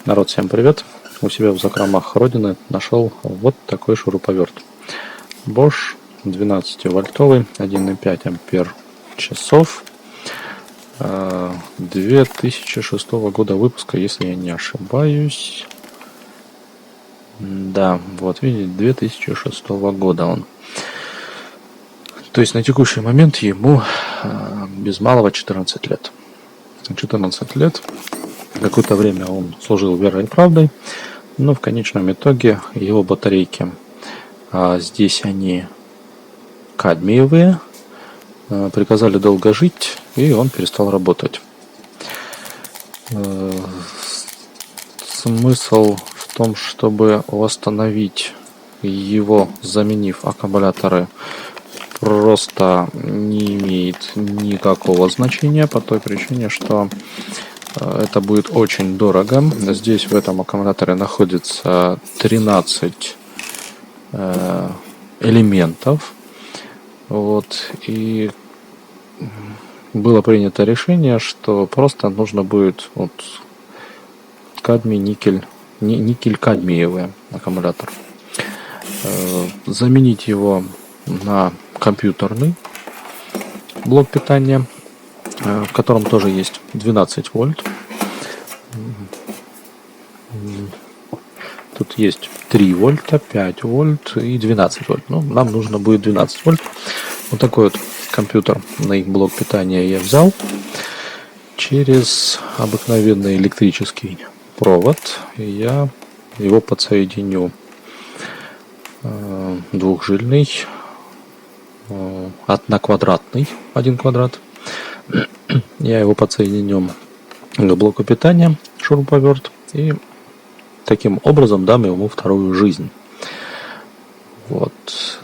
Народ, всем привет! У себя в закромах родины нашел вот такой шуруповерт. Bosch 12-вольтовый, 1,5 ампер часов, 2006 года выпуска, если я не ошибаюсь. Да, вот видите, 2006 года он. То есть на текущий момент ему без малого 14 лет. 14 лет. Какое-то время он служил верой и правдой, но в конечном итоге его батарейки, здесь они кадмиевые, приказали долго жить, и он перестал работать. Смысл в том, чтобы восстановить его, заменив аккумуляторы, просто не имеет никакого значения по той причине, что это будет очень дорого. Здесь в этом аккумуляторе находится 13 элементов. Вот. И было принято решение, что просто нужно будет кадмий, никель, никель-кадмиевый аккумулятор. Заменить его на компьютерный блок питания, в котором тоже есть 12 вольт. Тут есть 3 вольта, 5 вольт и 12 вольт. Ну, нам нужно будет 12 вольт. Вот такой вот компьютерный блок питания я взял. Через обыкновенный электрический провод я его подсоединю двухжильный, одноквадратный, 1 квадрат. Я его подсоединю к блоку питания, шуруповерт, и таким образом дам ему вторую жизнь. Вот.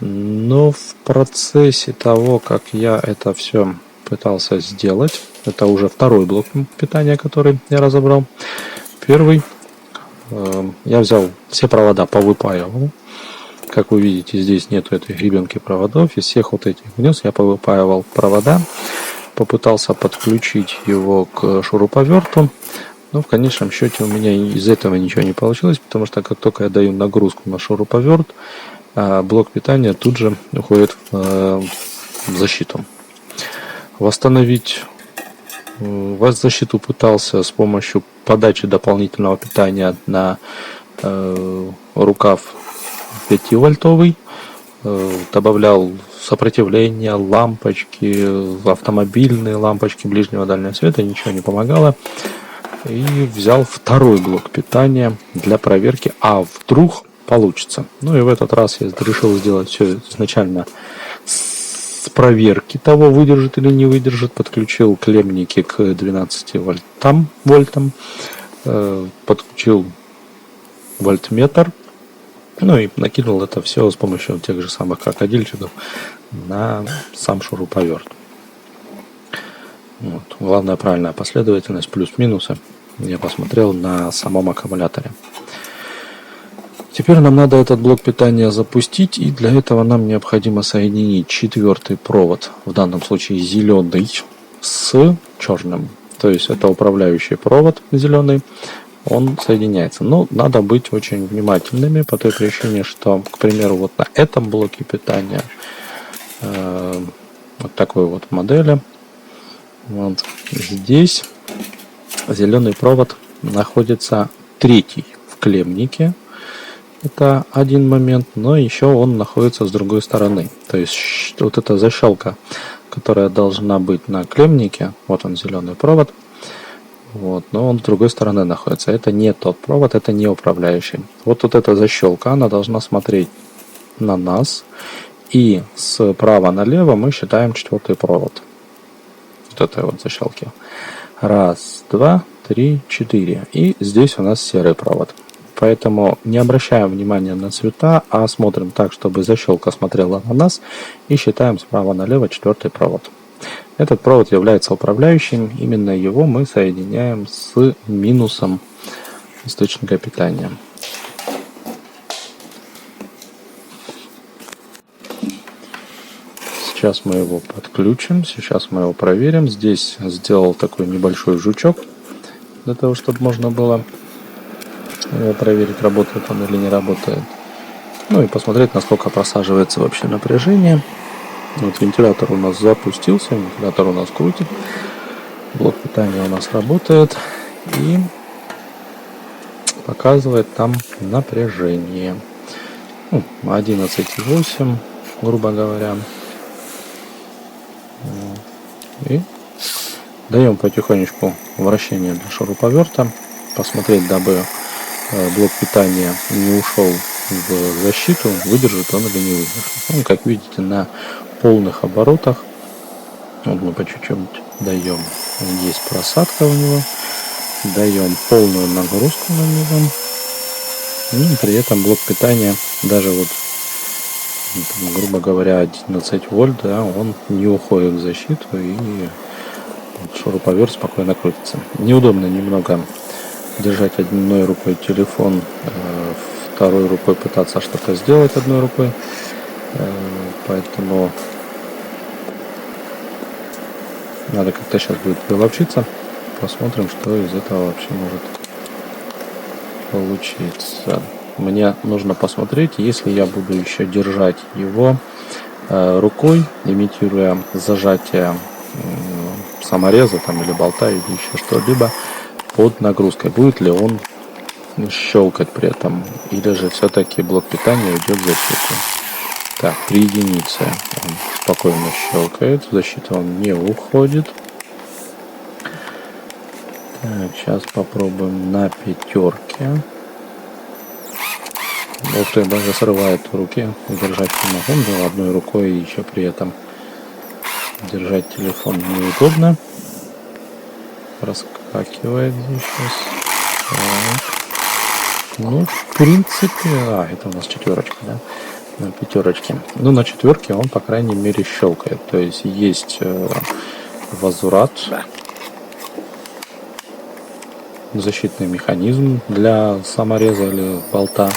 Но в процессе того, как я это все пытался сделать, это уже второй блок питания, который я разобрал. Первый, я взял все провода, повыпаивал. Как вы видите, здесь нету этой гребенки проводов. Из всех вот этих гнезд я повыпаивал провода. Попытался подключить его к шуруповерту, но в конечном счете у меня из этого ничего не получилось, потому что как только я даю нагрузку на шуруповерт, блок питания тут же уходит в защиту. Восстановить защиту пытался с помощью подачи дополнительного питания на рукав 5-вольтовый, добавлял сопротивление, лампочки, автомобильные лампочки ближнего дальнего света, ничего не помогало. И взял второй блок питания для проверки, а вдруг получится. Ну и в этот раз я решил сделать все изначально с проверки того, выдержит или не выдержит. Подключил клеммники к 12 вольтам, подключил вольтметр. Ну и накинул это все с помощью тех же самых крокодильчиков на сам шуруповерт. Вот. Главная правильная последовательность, плюс-минусы, я посмотрел на самом аккумуляторе. Теперь нам надо этот блок питания запустить, и для этого нам необходимо соединить 4-й провод, в данном случае зеленый, с черным. То есть это управляющий провод зеленый. Он соединяется. Но надо быть очень внимательными по той причине, что, к примеру, вот на этом блоке питания, вот такой вот модели, вот здесь зеленый провод находится третий в клеммнике. Это один момент, но еще он находится с другой стороны. То есть вот эта защелка, которая должна быть на клеммнике, вот он зеленый провод, вот, но он с другой стороны находится. Это не тот провод, это не управляющий. Вот эта защелка, она должна смотреть на нас. И справа налево мы считаем 4-й провод. Вот этой вот защелки. 1, 2, 3, 4. И здесь у нас серый провод. Поэтому не обращаем внимания на цвета, а смотрим так, чтобы защелка смотрела на нас. И считаем справа налево 4-й провод. Этот провод является управляющим, именно его мы соединяем с минусом источника питания. Сейчас мы его подключим, сейчас мы его проверим. Здесь сделал такой небольшой жучок, для того, чтобы можно было проверить, работает он или не работает. Ну и посмотреть, насколько просаживается вообще напряжение. Вот вентилятор у нас запустился, вентилятор у нас крутит, блок питания у нас работает и показывает там напряжение. 11,8, грубо говоря. И даем потихонечку вращение для шуруповерта, посмотреть, дабы блок питания не ушел в защиту, выдержит он или не выдержит. Как видите, на полных оборотах вот мы по чуть-чуть даем. Есть просадка у него, даем полную нагрузку на него. И при этом блок питания даже вот, грубо говоря, 11 вольт, да, он не уходит в защиту, и шуруповерт спокойно крутится. Неудобно немного держать одной рукой телефон, второй рукой пытаться что-то сделать одной рукой, поэтому надо как-то сейчас будет приловчиться. Посмотрим, что из этого вообще может получиться. Мне нужно посмотреть, если я буду еще держать его рукой, имитируя зажатие самореза там, или болта, или еще что-либо под нагрузкой, будет ли он щелкать при этом, или же все-таки блок питания идет в защиту. Так, при единице он спокойно щелкает, в защиту он не уходит. Так, сейчас попробуем на пятерке. Ух ты, даже срывает в руке, держать не могу, но одной рукой еще при этом держать телефон неудобно. Проскакивает здесь сейчас. Так. Ну, в принципе, это у нас четверочка, да? На пятерочке. Ну, на четверке он, по крайней мере, щелкает. То есть есть возврат, защитный механизм для самореза или болта.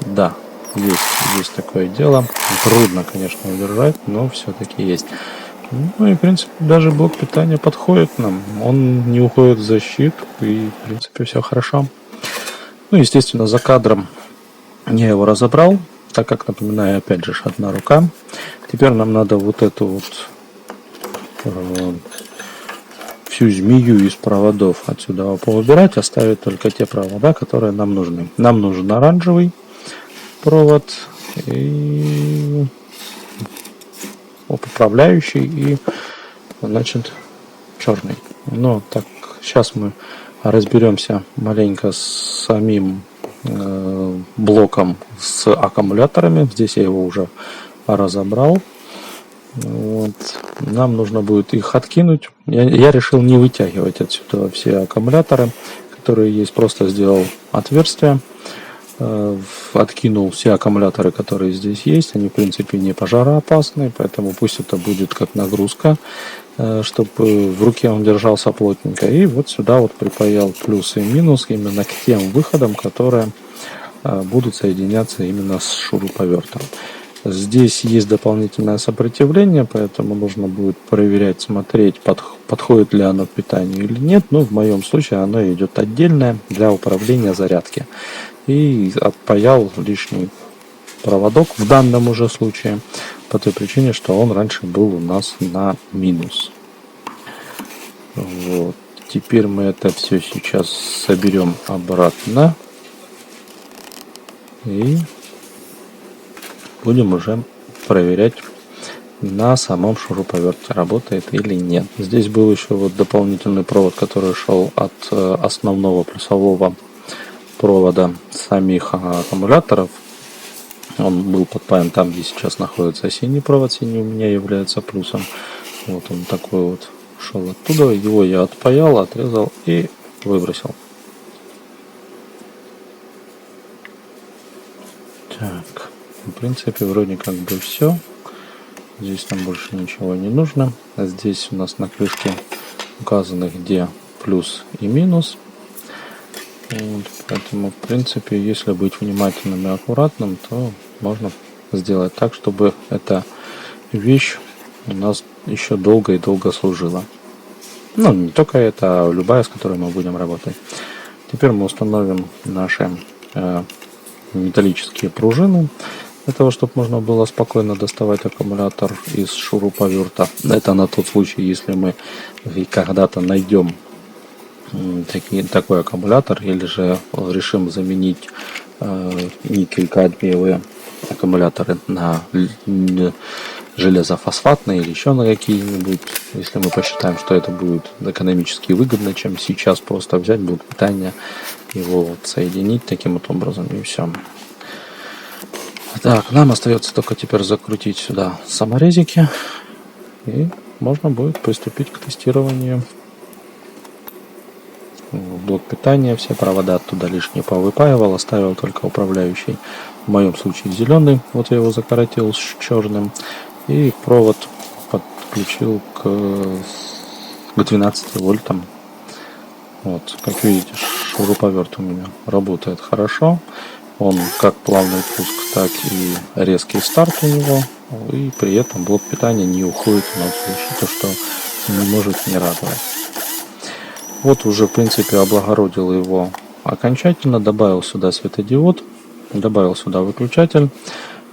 Да, есть такое дело. Трудно, конечно, удержать, но все-таки есть. Ну и, в принципе, даже блок питания подходит нам. Он не уходит в защиту, и, в принципе, все хорошо. Ну, естественно, за кадром я его разобрал, так как, напоминаю, опять же, одна рука. Теперь нам надо вот эту вот всю змею из проводов отсюда поубирать, оставить только те провода, которые нам нужны. Нам нужен оранжевый провод и управляющий, и, значит, черный. Но так, сейчас мы разберемся маленько с самим блоком с аккумуляторами. Здесь я его уже разобрал. Вот. Нам нужно будет их откинуть. Я решил не вытягивать отсюда все аккумуляторы, которые есть. Просто сделал отверстие. Откинул все аккумуляторы, которые здесь есть. Они, в принципе, не пожароопасны, поэтому пусть это будет как нагрузка, чтобы в руке он держался плотненько. И вот сюда вот припаял плюс и минус именно к тем выходам, которые будут соединяться именно с шуруповертом. Здесь есть дополнительное сопротивление, поэтому нужно будет проверять, смотреть, подходит ли оно к питанию или нет. Но в моем случае оно идет отдельное для управления зарядки. И отпаял лишний проводок в данном уже случае, по той причине, что он раньше был у нас на минус. Вот. Теперь мы это все сейчас соберем обратно и будем уже проверять на самом шуруповерте, работает или нет. Здесь был еще вот дополнительный провод, который шел от основного плюсового провода самих аккумуляторов. Он был подпаян там, где сейчас находится синий провод. Синий у меня является плюсом. Вот он такой вот шел оттуда. Его я отпаял, отрезал и выбросил. Так, в принципе, вроде как бы все. Здесь нам больше ничего не нужно. Здесь у нас на крышке указаны, где плюс и минус. Вот, поэтому, в принципе, если быть внимательным и аккуратным, то можно сделать так, чтобы эта вещь у нас еще долго и долго служила. Ну, не только это, а любая, с которой мы будем работать. Теперь мы установим наши металлические пружины, для того, чтобы можно было спокойно доставать аккумулятор из шуруповерта. Это на тот случай, если мы когда-то найдем такой аккумулятор, или же решим заменить никель-кадмиевые аккумуляторы на железофосфатные или еще на какие-нибудь, если мы посчитаем, что это будет экономически выгодно, чем сейчас просто взять блок питания, его вот соединить таким вот образом, и все. Так, нам остается только теперь закрутить сюда саморезики, и можно будет приступить к тестированию. Блок питания, все провода оттуда лишние повыпаивал, оставил только управляющий, в моем случае зеленый, вот я его закоротил с черным, и провод подключил к 12 вольтам. Вот, как видите, шуруповерт у меня работает хорошо. Он как плавный пуск, так и резкий старт у него. И при этом блок питания не уходит на защиту, что не может не радовать. Вот уже в принципе облагородил его окончательно. Добавил сюда светодиод. Добавил сюда выключатель.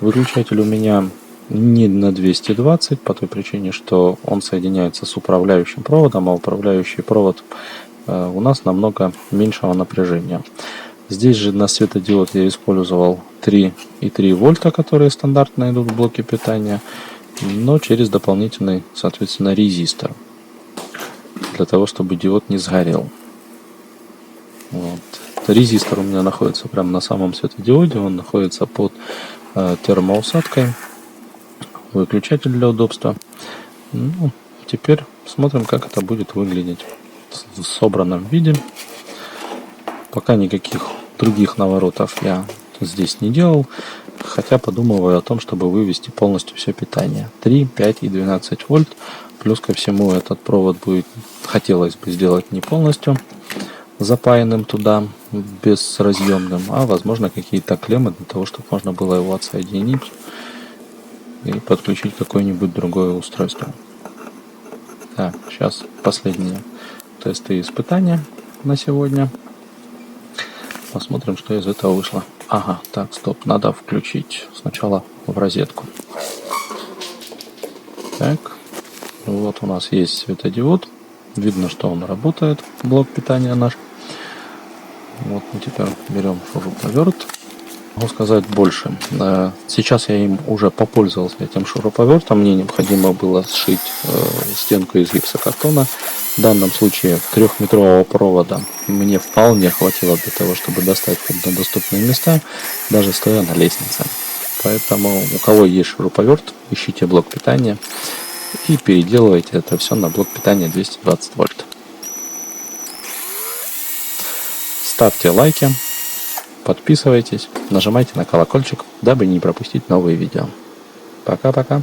Выключатель у меня не на 220, по той причине, что он соединяется с управляющим проводом, а управляющий провод у нас намного меньшего напряжения. Здесь же на светодиод я использовал 3,3 вольта, которые стандартно идут в блоке питания, но через дополнительный, соответственно, резистор, для того, чтобы диод не сгорел. Вот. Резистор у меня находится прямо на самом светодиоде, он находится под термоусадкой. Выключатель для удобства. Ну, теперь смотрим, как это будет выглядеть в собранном виде. Пока никаких других наворотов я здесь не делал, хотя подумываю о том, чтобы вывести полностью все питание. 3, 5 и 12 вольт. Плюс ко всему этот провод будет, хотелось бы сделать не полностью запаянным туда, безразъемным, а возможно какие-то клеммы для того, чтобы можно было его отсоединить и подключить какое-нибудь другое устройство. Так, сейчас последние тесты и испытания на сегодня. Посмотрим, что из этого вышло. Ага, так, стоп, надо включить сначала в розетку. Так, вот у нас есть светодиод. Видно, что он работает, блок питания наш. Вот мы теперь берем шуруповерт. Могу сказать больше. Сейчас я им уже попользовался, этим шуруповертом. Мне необходимо было сшить стенку из гипсокартона. В данном случае 3-метрового провода мне вполне хватило для того, чтобы достать хоть на доступные места, даже стоя на лестнице. Поэтому у кого есть шуруповерт, ищите блок питания и переделывайте это все на блок питания 220 вольт. Ставьте лайки, подписывайтесь, нажимайте на колокольчик, дабы не пропустить новые видео. Пока-пока.